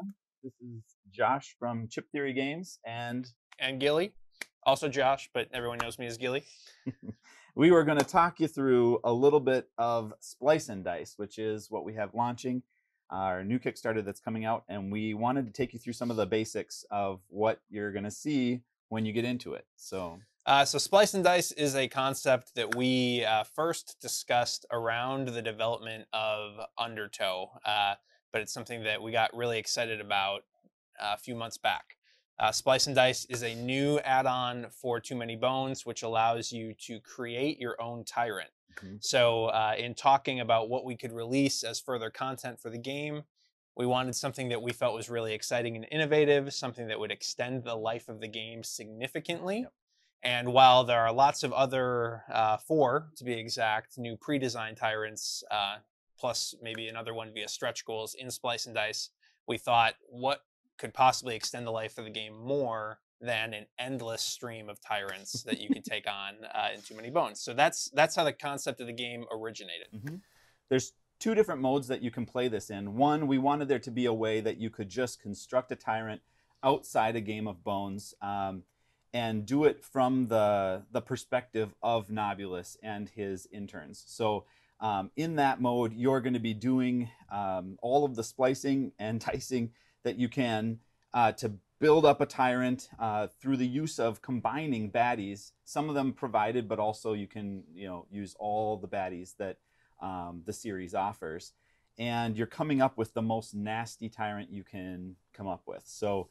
everyone. This is Josh from Chip Theory Games, and Gilly, also Josh, but everyone knows me as Gilly. we were going to talk you through a little bit of Splice and Dice, which is what we have launching, our new Kickstarter that's coming out, and we wanted to take you through some of the basics of what you're going to see when you get into it. So Splice and Dice is a concept that we first discussed around the development of Undertow, but it's something that we got really excited about a few months back. Splice and Dice is a new add-on for Too Many Bones, which allows you to create your own tyrant. So in talking about what we could release as further content for the game, we wanted something that we felt was really exciting and innovative, something that would extend the life of the game significantly. Yep. And while there are lots of other, 4 to be exact, new pre-designed tyrants, plus maybe another one via stretch goals in Splice and Dice, we thought what could possibly extend the life of the game more than an endless stream of tyrants that you could take on in Too Many Bones. So that's how the concept of the game originated. There's 2 different modes that you can play this in. One, we wanted there to be a way that you could just construct a tyrant outside a game of Bones, and do it from the perspective of Nobulus and his interns. So in that mode, you're going to be doing all of the splicing and dicing that you can to build up a tyrant through the use of combining baddies. Some of them provided, but also you can use all the baddies that the series offers. And you're coming up with the most nasty tyrant you can come up with. So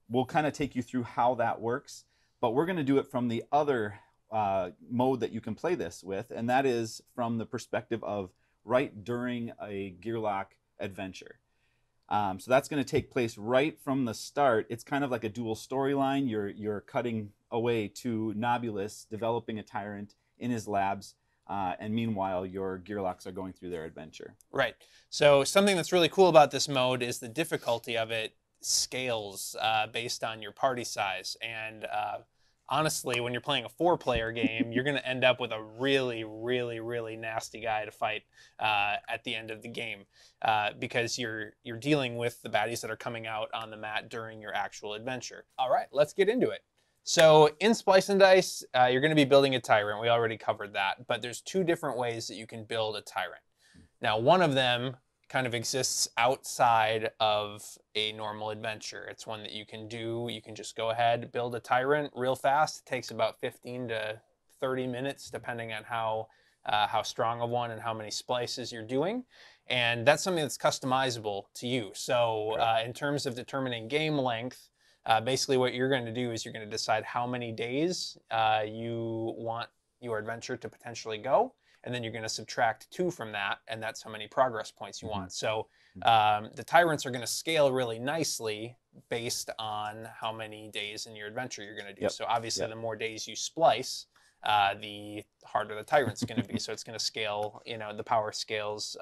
we'll kind of take you through how that works, but we're going to do it from the other mode that you can play this with, and that is from the perspective of right during a Gearlock adventure. So that's going to take place right from the start. It's kind of like a dual storyline. You're cutting away to Nobulus developing a tyrant in his labs, and meanwhile your Gearlocks are going through their adventure. Right. So something that's really cool about this mode is the difficulty of it scales based on your party size, and honestly, when you're playing a 4-player game, you're going to end up with a really, really, really nasty guy to fight at the end of the game, because you're dealing with the baddies that are coming out on the mat during your actual adventure. All right, let's get into it. So in Splice and Dice, you're going to be building a tyrant. We already covered that, but there's 2 different ways that you can build a tyrant. Now, one of them kind of exists outside of a normal adventure. It's one that you can do. You can just go ahead, build a tyrant real fast. It takes about 15 to 30 minutes, depending on how strong of one and how many splices you're doing. And that's something that's customizable to you. So in terms of determining game length, basically what you're going to do is you're going to decide how many days you want your adventure to potentially go. And then you're going to subtract 2 from that, and that's how many progress points you want. So the tyrants are going to scale really nicely based on how many days in your adventure you're going to do. So obviously, the more days you splice, the harder the tyrant's going to be. So it's going to scale, the power scales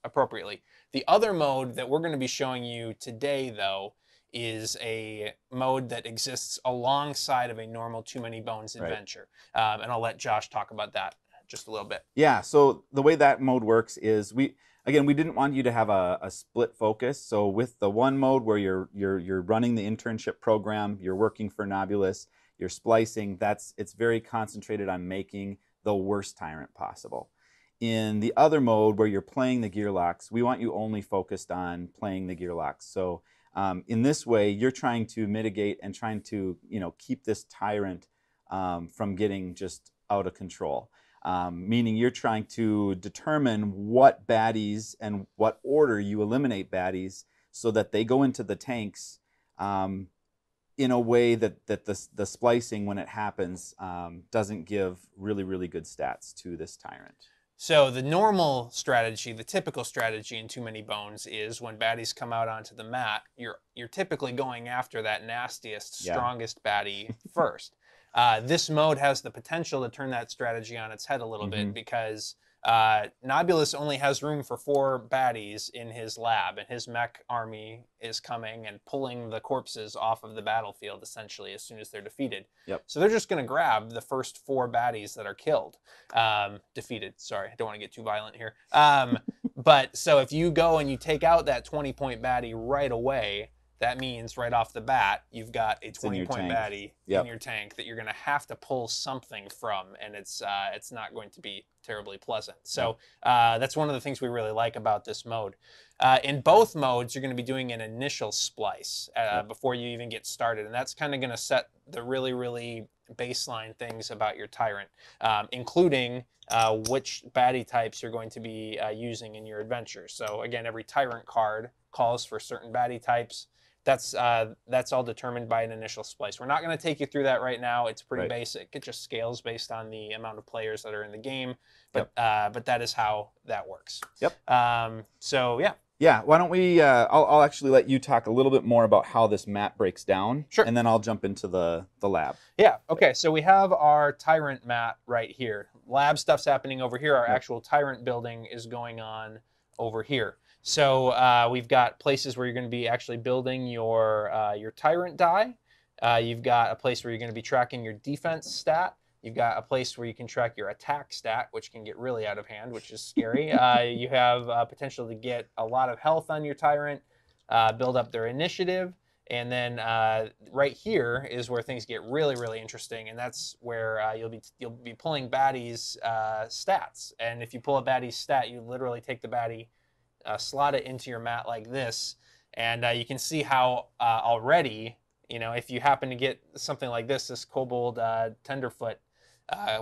appropriately. The other mode that we're going to be showing you today, though, is a mode that exists alongside of a normal Too Many Bones adventure. And I'll let Josh talk about that just a little bit. Yeah, so the way that mode works is we didn't want you to have a split focus. So with the one mode where you're running the internship program, you're working for Nobulus, you're splicing, it's very concentrated on making the worst tyrant possible. In the other mode where you're playing the Gearlocks, we want you only focused on playing the Gearlocks. So in this way, you're trying to mitigate and trying to keep this tyrant from getting just out of control. Meaning you're trying to determine what baddies and what order you eliminate baddies so that they go into the tanks in a way that the splicing, when it happens, doesn't give really, really good stats to this tyrant. So the normal strategy, the typical strategy in Too Many Bones is when baddies come out onto the mat, you're typically going after that nastiest, strongest baddie first. This mode has the potential to turn that strategy on its head a little bit, because Nobulus only has room for 4 baddies in his lab, and his mech army is coming and pulling the corpses off of the battlefield, essentially, as soon as they're defeated. So they're just going to grab the first 4 baddies that are killed. Defeated, sorry, I don't want to get too violent here. But so if you go and you take out that 20-point baddie right away, that means right off the bat, you've got a 20-point baddie in your tank that you're going to have to pull something from, and it's not going to be terribly pleasant. So that's one of the things we really like about this mode. In both modes, you're going to be doing an initial splice before you even get started, and that's kind of going to set the really, really baseline things about your Tyrant, including which baddie types you're going to be using in your adventure. So again, every Tyrant card calls for certain baddie types. That's all determined by an initial splice. We're not going to take you through that right now. It's pretty basic. It just scales based on the amount of players that are in the game. But but that is how that works. So yeah. Yeah, why don't we, I'll actually let you talk a little bit more about how this map breaks down, and then I'll jump into the lab. Yeah, okay, so we have our Tyrant mat right here. Lab stuff's happening over here. Our actual Tyrant building is going on over here. So we've got places where you're going to be actually building your Tyrant die. You've got a place where you're going to be tracking your defense stat. You've got a place where you can track your attack stat, which can get really out of hand, which is scary. You have potential to get a lot of health on your Tyrant, build up their initiative, and then right here is where things get really, really interesting, and that's where you'll be pulling baddies' stats. And if you pull a baddie's stat, you literally take the baddie, slot it into your mat like this, and you can see how already, you know, if you happen to get something like this Kobold Tenderfoot,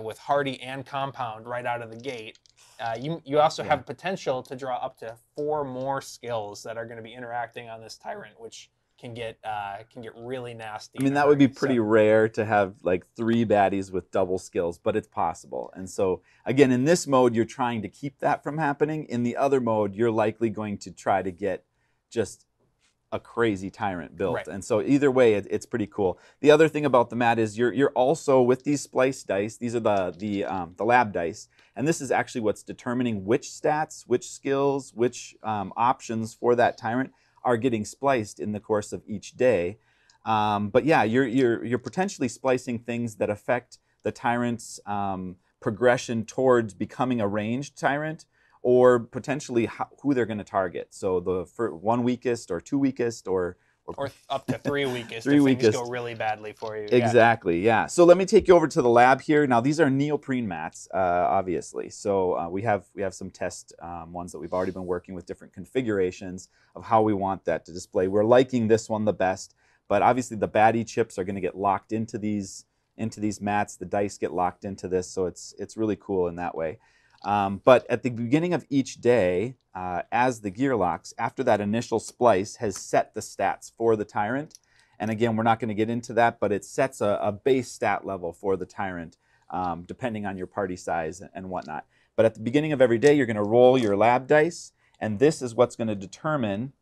with Hardy and Compound right out of the gate, you also have potential to draw up to 4 more skills that are going to be interacting on this Tyrant, which can get really nasty. I mean, that would be pretty rare to have like 3 baddies with double skills, but it's possible. And so again, in this mode, you're trying to keep that from happening. In the other mode, you're likely going to try to get just a crazy Tyrant built. And so either way, it's pretty cool. The other thing about the mat is you're also, with these splice dice, these are the lab dice, and this is actually what's determining which stats, which skills, which options for that Tyrant are getting spliced in the course of each day. But yeah, you're potentially splicing things that affect the Tyrant's progression towards becoming a ranged Tyrant, or potentially who they're going to target. So the 1 weakest or 2 weakest or up to 3 weakest 3 if weakest. Things go really badly for you. Exactly, yeah. So let me take you over to the lab here. Now these are neoprene mats, obviously. So we have some test ones that we've already been working with, different configurations of how we want that to display. We're liking this one the best, but obviously the baddie chips are going to get locked into these mats. The dice get locked into this, so it's really cool in that way. But at the beginning of each day, as the gear locks, after that initial splice has set the stats for the Tyrant, and again, we're not going to get into that, but it sets a base stat level for the Tyrant, depending on your party size and whatnot. But at the beginning of every day, you're going to roll your lab dice, and this is what's going to determine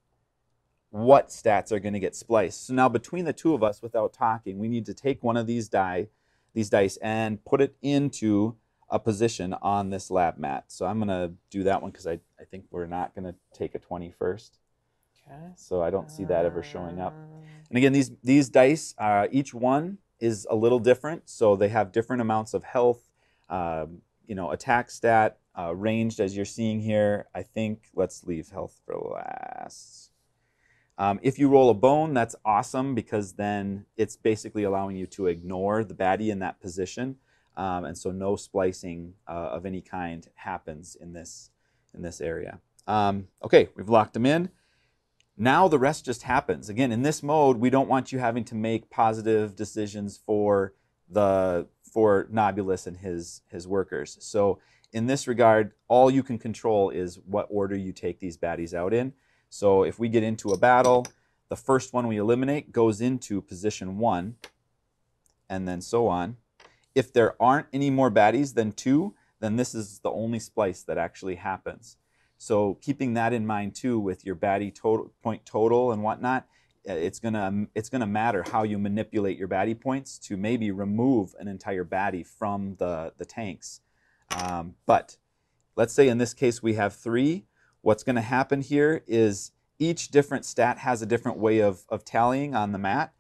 what stats are going to get spliced. So now between the two of us, without talking, we need to take one of these dice and put it into a position on this lab mat. So I'm going to do that one because I think we're not going to take a 20 first. Okay. So I don't see that ever showing up. And again, these dice, each one is a little different. So they have different amounts of health, attack stat, ranged as you're seeing here. I think let's leave health for last. If you roll a bone, that's awesome because then it's basically allowing you to ignore the baddie in that position. And so no splicing of any kind happens in this area. Okay, we've locked them in. Now the rest just happens. Again, in this mode, we don't want you having to make positive decisions for Nobulus and his workers. So in this regard, all you can control is what order you take these baddies out in. So if we get into a battle, the first one we eliminate goes into position 1, and then so on. If there aren't any more baddies than 2, then this is the only splice that actually happens. So keeping that in mind too, with your baddie point total and whatnot, it's gonna matter how you manipulate your baddie points to maybe remove an entire baddie from the tanks. But let's say in this case we have 3. What's going to happen here is each different stat has a different way of tallying on the mat.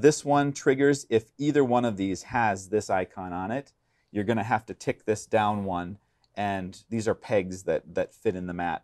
This one triggers if either one of these has this icon on it. You're going to have to tick this down 1, and these are pegs that fit in the mat.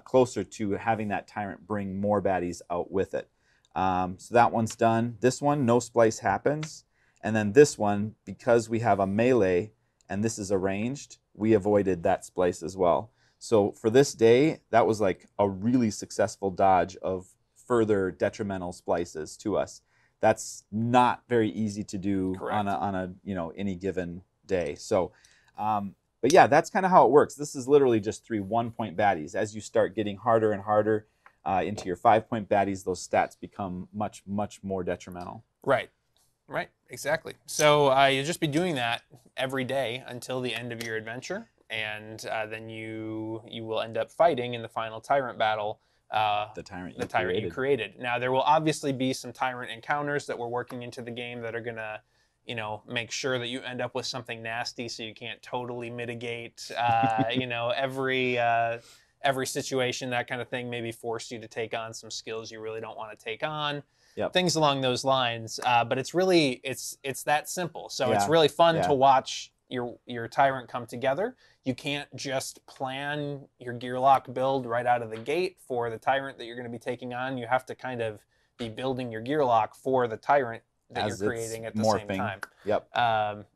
closer to having that tyrant bring more baddies out with it. So that one's done. This one, no splice happens. And then this one, because we have a melee and this is arranged, we avoided that splice as well. So for this day, that was like a really successful dodge of further detrimental splices to us. That's not very easy to do on a any given day. So, but yeah, that's kind of how it works. This is literally just 3 1-point baddies. As you start getting harder and harder into your 5-point baddies, those stats become much more detrimental. Right. Right, exactly. So you'll just be doing that every day until the end of your adventure, and then you will end up fighting in the final tyrant battle. The tyrant you created. Now there will obviously be some tyrant encounters that we're working into the game that are gonna, make sure that you end up with something nasty, so you can't totally mitigate, every situation, that kind of thing. Maybe force you to take on some skills you really don't want to take on. Yep. Things along those lines, but it's really it's that simple. So it's really fun to watch your tyrant come together. You can't just plan your Gearlock build right out of the gate for the tyrant that you're going to be taking on. You have to kind of be building your Gearlock for the tyrant that you're creating at the same time. Yep.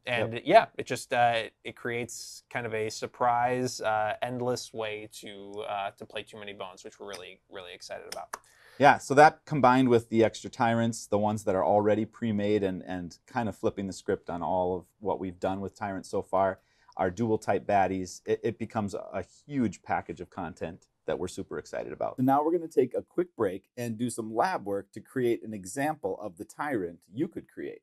It just it creates kind of a surprise, endless way to play Too Many Bones, which we're really excited about. Yeah, so that combined with the extra tyrants, the ones that are already pre-made and kind of flipping the script on all of what we've done with tyrants so far, our dual type baddies, it becomes a huge package of content that we're super excited about. So now we're going to take a quick break and do some lab work to create an example of the tyrant you could create.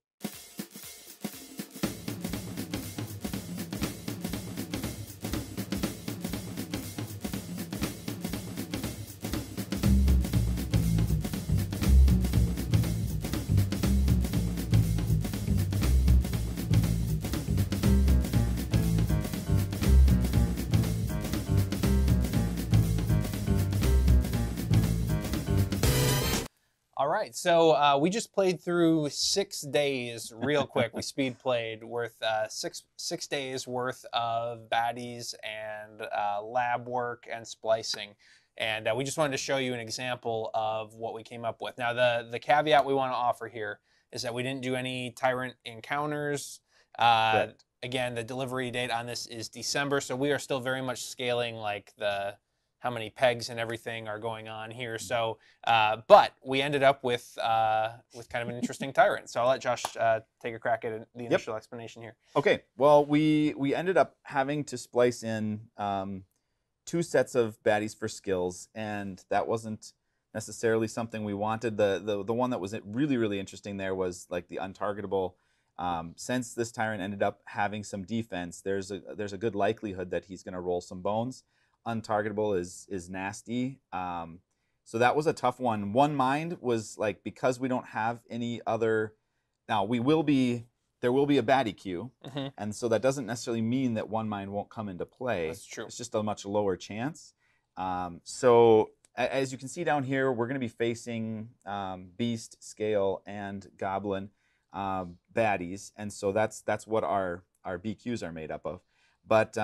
All right, so we just played through 6 days real quick. We speed played worth six days worth of baddies and lab work and splicing. And we just wanted to show you an example of what we came up with. Now, the caveat we want to offer here is that we didn't do any tyrant encounters. Again, the delivery date on this is December, so we are still very much scaling like how many pegs and everything are going on here. So, but we ended up with kind of an interesting tyrant. So I'll let Josh take a crack at the initial explanation here. Okay, well, we ended up having to splice in 2 sets of baddies for skills, and that wasn't necessarily something we wanted. The one that was really interesting there was like the untargetable. Since this tyrant ended up having some defense, there's a good likelihood that he's going to roll some bones. Untargetable is nasty. So that was a tough one. One Mind was like, because we don't have any other, now there will be a baddie queue, and so that doesn't necessarily mean that One Mind won't come into play. That's true. It's just a much lower chance. So as you can see down here, we're going to be facing Beast, Scale, and Goblin baddies, and so that's what our BQs are made up of. But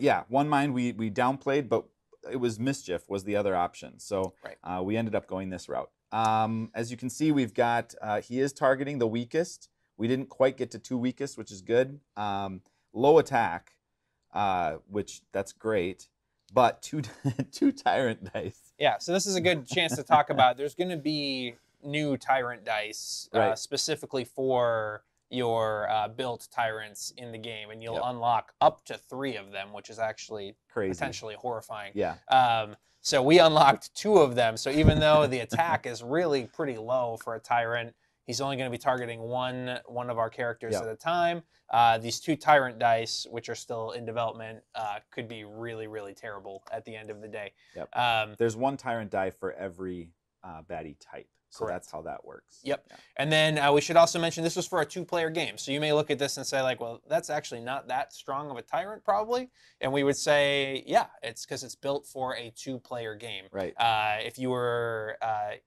yeah, One Mind we downplayed, but it was Mischief was the other option. So we ended up going this route. As you can see, we've got he is targeting the weakest. We didn't quite get to 2 weakest, which is good. Low attack, which that's great, but two tyrant dice. Yeah, so this is a good chance to talk about. There's going to be new tyrant dice specifically for your built tyrants in the game, and you'll unlock up to 3 of them, which is actually potentially horrifying. Yeah. So we unlocked 2 of them. So even though the attack is really pretty low for a tyrant, he's only going to be targeting one of our characters at a time. These 2 tyrant dice, which are still in development, could be really terrible at the end of the day. Yep. There's 1 tyrant die for every baddie type. So that's how that works. Yep. Yeah. And then we should also mention this was for a 2-player game. So you may look at this and say, like, well, that's actually not that strong of a tyrant, probably. And we would say, yeah, it's because it's built for a 2-player game. Right. If you were,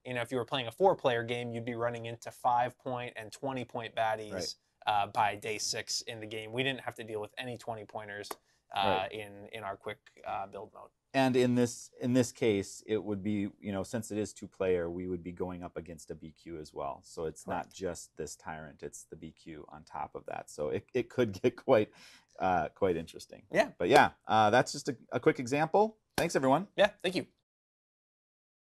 if you were playing a 4-player game, you'd be running into 5-point and 20-point baddies by day 6 in the game. We didn't have to deal with any 20-pointers Right. in our quick build mode. And in this case, it would be, since it is 2-player, we would be going up against a BQ as well. So it's not just this tyrant; it's the BQ on top of that. So it could get quite interesting. Yeah. But yeah, that's just a quick example. Thanks, everyone. Yeah. Thank you.